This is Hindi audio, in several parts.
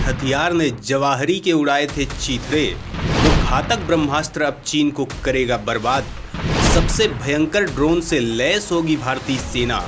हथियार ने जवाहरी के उड़ाए थे चीथड़े, वो घातक ब्रह्मास्त्र अब चीन को करेगा बर्बाद। सबसे भयंकर ड्रोन से लैस होगी भारतीय सेना,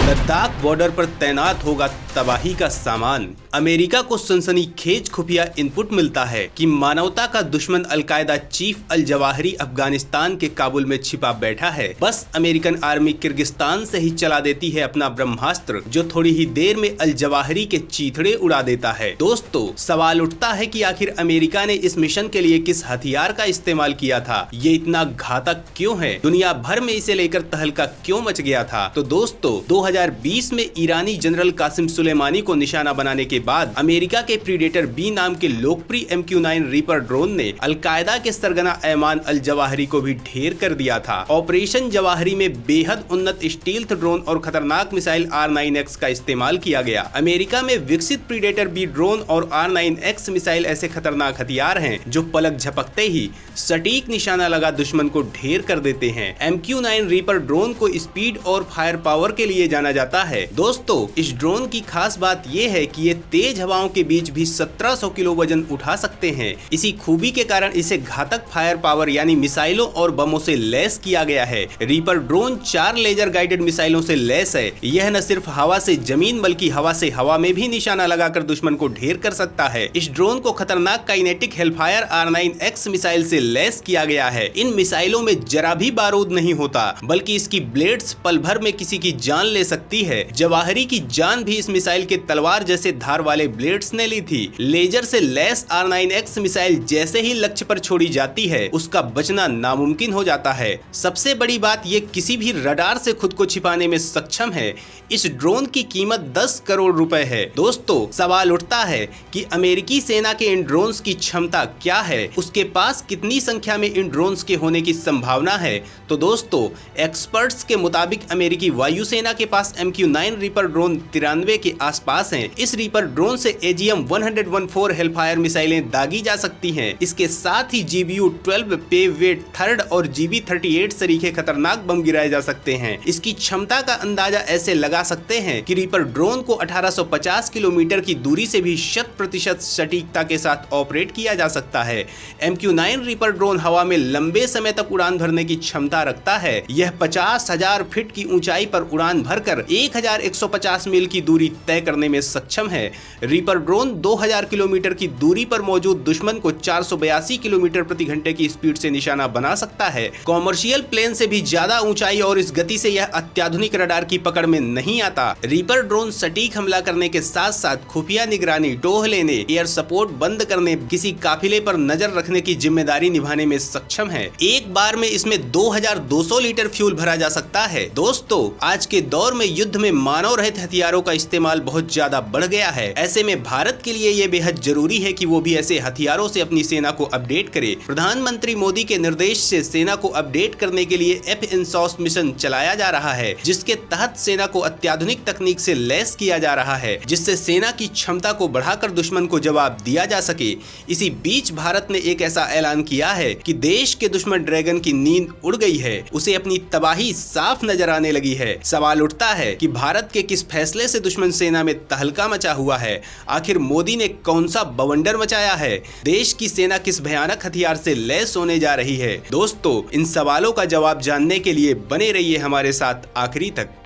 लद्दाख बॉर्डर पर तैनात होगा तबाही का सामान। अमेरिका को सनसनीखेज खुफिया इनपुट मिलता है कि मानवता का दुश्मन अलकायदा चीफ अल जवाहरी अफगानिस्तान के काबुल में छिपा बैठा है। बस अमेरिकन आर्मी किर्गिस्तान से ही चला देती है अपना ब्रह्मास्त्र, जो थोड़ी ही देर में अल जवाहरी के चीथड़े उड़ा देता है। दोस्तों, सवाल उठता है कि आखिर अमेरिका ने इस मिशन के लिए किस हथियार का इस्तेमाल किया था, ये इतना घातक क्यों है, दुनिया भर में इसे लेकर तहलका क्यों मच गया था। तो दोस्तों, 2020 में ईरानी जनरल कासिम सुलेमानी को निशाना बनाने के बाद अमेरिका के प्रीडेटर बी नाम के लोकप्रिय MQ-9 रीपर ड्रोन ने अलकायदा के सरगना ऐमान अल जवाहरी को भी ढेर कर दिया था। ऑपरेशन जवाहरी में बेहद उन्नत स्टील्थ ड्रोन और खतरनाक मिसाइल R9X का इस्तेमाल किया गया। अमेरिका में विकसित प्रीडेटर बी ड्रोन और R9X मिसाइल ऐसे खतरनाक हथियार हैं जो पलक झपकते ही सटीक निशाना लगा दुश्मन को ढेर कर देते हैं। MQ-9 रीपर ड्रोन को स्पीड और फायर पावर के लिए जाना जाता है। दोस्तों, इस ड्रोन की खास बात यह है कि ये तेज हवाओं के बीच भी 1700 किलो वजन उठा सकते हैं। इसी खूबी के कारण इसे घातक फायर पावर यानी मिसाइलों और बमों से लैस किया गया है। रीपर ड्रोन 4 लेजर गाइडेड मिसाइलों से लैस है। यह न सिर्फ हवा से जमीन बल्कि हवा से हवा में भी निशाना लगाकर दुश्मन को ढेर कर सकता है। इस ड्रोन को खतरनाक काइनेटिक हेलफायर R9X मिसाइल से लैस किया गया है। इन मिसाइलों में जरा भी बारूद नहीं होता, बल्कि इसकी ब्लेड्स पल भर में किसी की जान ले सकती है। जवाहरी की जान भी इस मिसाइल के तलवार जैसे धार वाले ब्लेड्स ने ली थी। लेजर से लैस R9X मिसाइल जैसे ही लक्ष्य पर छोड़ी जाती है, उसका बचना नामुमकिन हो जाता है। सबसे बड़ी बात, ये किसी भी रडार से खुद को छिपाने में सक्षम है। इस ड्रोन की कीमत 10 करोड़ रुपए है। दोस्तों, सवाल उठता है कि अमेरिकी सेना के इन ड्रोन्स की क्षमता क्या है, उसके पास कितनी संख्या में इन ड्रोन्स के होने की संभावना है। तो दोस्तों, एक्सपर्ट्स के मुताबिक अमेरिकी वायुसेना के पास MQ-9 रीपर ड्रोन 93 के आसपास हैं। इस रीपर ड्रोन से AGM-114 हेलफायर मिसाइलें दागी जा सकती हैं। इसके साथ ही GBU-12 पेवेट थर्ड और GB-38 सरीखे खतरनाक बम गिराए जा सकते हैं। इसकी क्षमता का अंदाजा ऐसे लगा सकते हैं कि रीपर ड्रोन को 1850 किलोमीटर की दूरी से भी 100% सटीकता के साथ ऑपरेट किया जा सकता है। MQ-9 रीपर ड्रोन हवा में लंबे समय तक उड़ान भरने की क्षमता रखता है। यह 50,000 फीट की ऊंचाई पर उड़ान भरकर 1150 मील की दूरी तय करने में सक्षम है। रीपर ड्रोन 2000 किलोमीटर की दूरी पर मौजूद दुश्मन को 482 किलोमीटर प्रति घंटे की स्पीड से निशाना बना सकता है। कॉमर्शियल प्लेन से भी ज्यादा ऊंचाई और इस गति से यह अत्याधुनिक रडार की पकड़ में नहीं आता। रीपर ड्रोन सटीक हमला करने के साथ साथ खुफिया निगरानी, टोह लेने, एयर सपोर्ट बंद करने, किसी काफिले पर नजर रखने की जिम्मेदारी निभाने में सक्षम है। एक बार में इसमें 2200 लीटर फ्यूल भरा जा सकता है। दोस्तों, आज के दौर में युद्ध में मानव रहित हथियारों का इस्तेमाल बहुत ज्यादा बढ़ गया है। ऐसे में भारत के लिए ये बेहद जरूरी है कि वो भी ऐसे हथियारों से अपनी सेना को अपडेट करे। प्रधानमंत्री मोदी के निर्देश से सेना को अपडेट करने के लिए FINSOS मिशन चलाया जा रहा है, जिसके तहत सेना को अत्याधुनिक तकनीक से लैस किया जा रहा है, जिससे सेना की क्षमता को बढ़ाकर दुश्मन को जवाब दिया जा सके। इसी बीच भारत ने एक ऐसा ऐलान किया है कि देश के दुश्मन ड्रैगन की नींद उड़ गई है, उसे अपनी तबाही साफ नजर आने लगी है। सवाल उठता है कि भारत के किस फैसले से दुश्मन सेना में तहलका मचा हुआ है। आखिर मोदी ने कौन सा बवंडर मचाया है? देश की सेना किस भयानक हथियार से लैस होने जा रही है? दोस्तों, इन सवालों का जवाब जानने के लिए बने रहिए हमारे साथ आखिरी तक।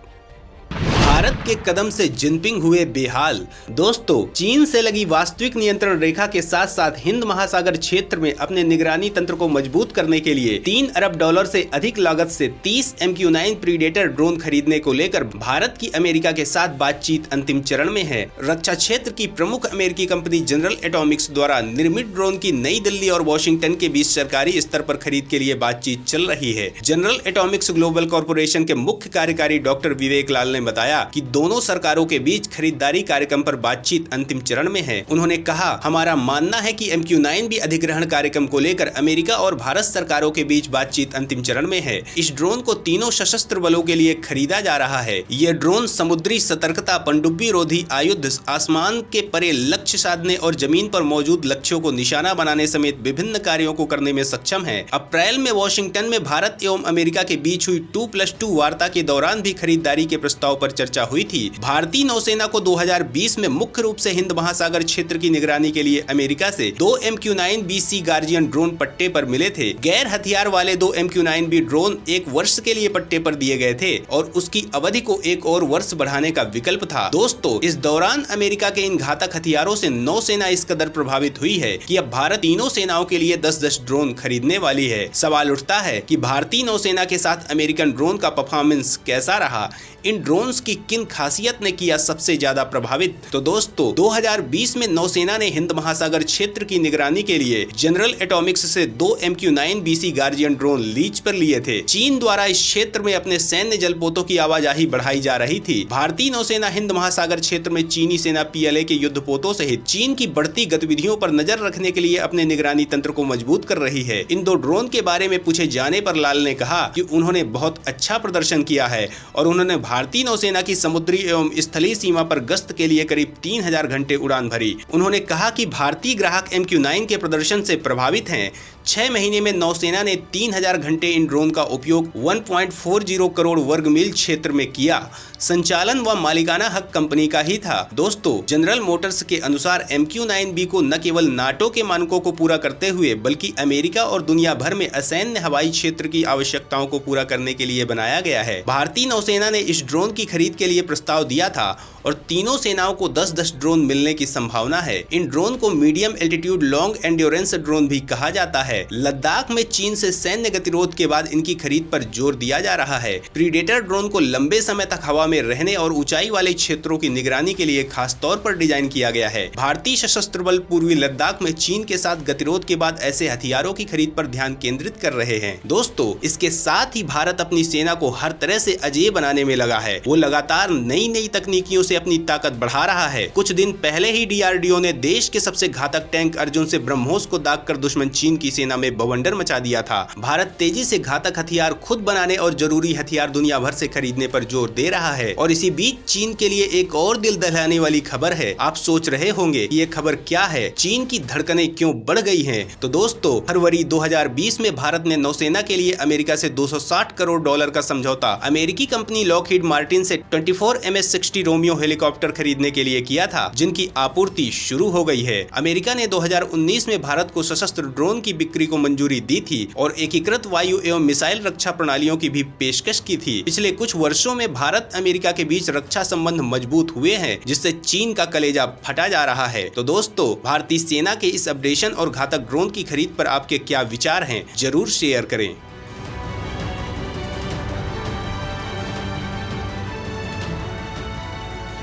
भारत के कदम से जिनपिंग हुए बेहाल। दोस्तों, चीन से लगी वास्तविक नियंत्रण रेखा के साथ साथ हिंद महासागर क्षेत्र में अपने निगरानी तंत्र को मजबूत करने के लिए $3 अरब से अधिक लागत से 30 MQ-9 प्रीडेटर ड्रोन खरीदने को लेकर भारत की अमेरिका के साथ बातचीत अंतिम चरण में है। रक्षा क्षेत्र की प्रमुख अमेरिकी कंपनी जनरल एटॉमिक्स द्वारा निर्मित ड्रोन की नई दिल्ली और वॉशिंगटन के बीच सरकारी स्तर पर खरीद के लिए बातचीत चल रही है। जनरल एटॉमिक्स ग्लोबल कॉर्पोरेशन के मुख्य कार्यकारी डॉक्टर विवेक लाल ने बताया कि दोनों सरकारों के बीच खरीदारी कार्यक्रम पर बातचीत अंतिम चरण में है। उन्होंने कहा, हमारा मानना है कि MQ-9 भी अधिग्रहण कार्यक्रम को लेकर अमेरिका और भारत सरकारों के बीच बातचीत अंतिम चरण में है। इस ड्रोन को तीनों सशस्त्र बलों के लिए खरीदा जा रहा है। यह ड्रोन समुद्री सतर्कता, पनडुब्बी रोधी आयुध, आसमान के परे लक्ष्य साधने और जमीन पर मौजूद लक्ष्यों को निशाना बनाने समेत विभिन्न कार्यों को करने में सक्षम है। अप्रैल में वॉशिंगटन में भारत एवं अमेरिका के बीच हुई 2+2 वार्ता के दौरान भी खरीदारी के प्रस्ताव पर चर्चा चर्चा हुई थी। भारतीय नौसेना को 2020 में मुख्य रूप से हिंद महासागर क्षेत्र की निगरानी के लिए अमेरिका से 2 MQ-9B गार्जियन ड्रोन पट्टे पर मिले थे। गैर हथियार वाले 2 MQ-9B ड्रोन 1 वर्ष के लिए पट्टे पर दिए गए थे और उसकी अवधि को 1 और वर्ष बढ़ाने का विकल्प था। दोस्तों, इस दौरान अमेरिका के इन घातक हथियारों से नौसेना इस कदर प्रभावित हुई है कि अब भारत तीनों सेनाओं के लिए 10-10 ड्रोन खरीदने वाली है। सवाल उठता है कि भारतीय नौसेना के साथ अमेरिकन ड्रोन का परफॉर्मेंस कैसा रहा, इन ड्रोन्स की किन खासियत ने किया सबसे ज्यादा प्रभावित। तो दोस्तों, 2020 में नौसेना ने हिंद महासागर क्षेत्र की निगरानी के लिए जनरल एटॉमिक्स से 2 MQ-9B गार्जियन ड्रोन लीज पर लिए थे। चीन द्वारा इस क्षेत्र में अपने सैन्य जलपोतों की आवाजाही बढ़ाई जा रही थी। भारतीय नौसेना हिंद महासागर क्षेत्र में चीनी सेना PLA के युद्धपोतों सहित चीन की बढ़ती गतिविधियों पर नजर रखने के लिए अपने निगरानी तंत्र को मजबूत कर रही है। इन 2 ड्रोन के बारे में पूछे जाने पर लाल ने कहा कि उन्होंने बहुत अच्छा प्रदर्शन किया है और उन्होंने भारतीय नौसेना की समुद्री एवं स्थलीय सीमा पर गश्त के लिए करीब 3000 घंटे उड़ान भरी। उन्होंने कहा कि भारतीय ग्राहक MQ-9 के प्रदर्शन से प्रभावित हैं। 6 महीने में नौसेना ने 3000 घंटे इन ड्रोन का उपयोग 1.40 करोड़ वर्ग मील क्षेत्र में किया। संचालन व मालिकाना हक कंपनी का ही था। दोस्तों, जनरल मोटर्स के अनुसार MQ-9B को न केवल नाटो के मानकों को पूरा करते हुए बल्कि अमेरिका और दुनिया भर में असैन्य हवाई क्षेत्र की आवश्यकताओं को पूरा करने के लिए बनाया गया है। भारतीय नौसेना ने इस ड्रोन की खरीद के लिए प्रस्ताव दिया था और तीनों सेनाओं को 10-10 ड्रोन मिलने की संभावना है। इन ड्रोन को medium altitude long endurance drone भी कहा जाता है। लद्दाख में चीन से सैन्य गतिरोध के बाद इनकी खरीद पर जोर दिया जा रहा है। प्रीडेटर ड्रोन को लंबे समय तक हवा में रहने और ऊंचाई वाले क्षेत्रों की निगरानी के लिए खास तौर पर डिजाइन किया गया है। भारतीय सशस्त्र बल पूर्वी लद्दाख में चीन के साथ गतिरोध के बाद ऐसे हथियारों की खरीद पर ध्यान केंद्रित कर रहे हैं। दोस्तों, इसके साथ ही भारत अपनी सेना को हर तरह से अजेय बनाने में लगा है। वो लगातार नई तकनीकियों से अपनी ताकत बढ़ा रहा है। कुछ दिन पहले ही DRDO ने देश के सबसे घातक टैंक अर्जुन से ब्रह्मोस को दागकर दुश्मन चीन की सेना में बवंडर मचा दिया था। भारत तेजी से घातक हथियार खुद बनाने और जरूरी हथियार दुनिया भर से खरीदने पर जोर दे रहा है। और इसी बीच चीन के लिए एक और दिल दहलाने वाली खबर है। आप सोच रहे होंगे कि ये खबर क्या है, चीन की धड़कनें क्यों बढ़ गई हैं? तो दोस्तों, फरवरी 2020 में भारत ने नौसेना के लिए अमेरिका से $260 करोड़ का समझौता अमेरिकी कंपनी लॉकहीड मार्टिन से 24 MS-60 रोमियो हेलीकॉप्टर खरीदने के लिए किया था, जिनकी आपूर्ति शुरू हो गई है। अमेरिका ने 2019 में भारत को सशस्त्र ड्रोन की बिक्री को मंजूरी दी थी और एकीकृत वायु एवं मिसाइल रक्षा प्रणालियों की भी पेशकश की थी। पिछले कुछ वर्षों में भारत अमेरिका के बीच रक्षा संबंध मजबूत हुए हैं, जिससे चीन का कलेजा फटा जा रहा है। तो दोस्तों, भारतीय सेना के इस अपडेशन और घातक ड्रोन की खरीद पर आपके क्या विचार हैं, जरूर शेयर करें।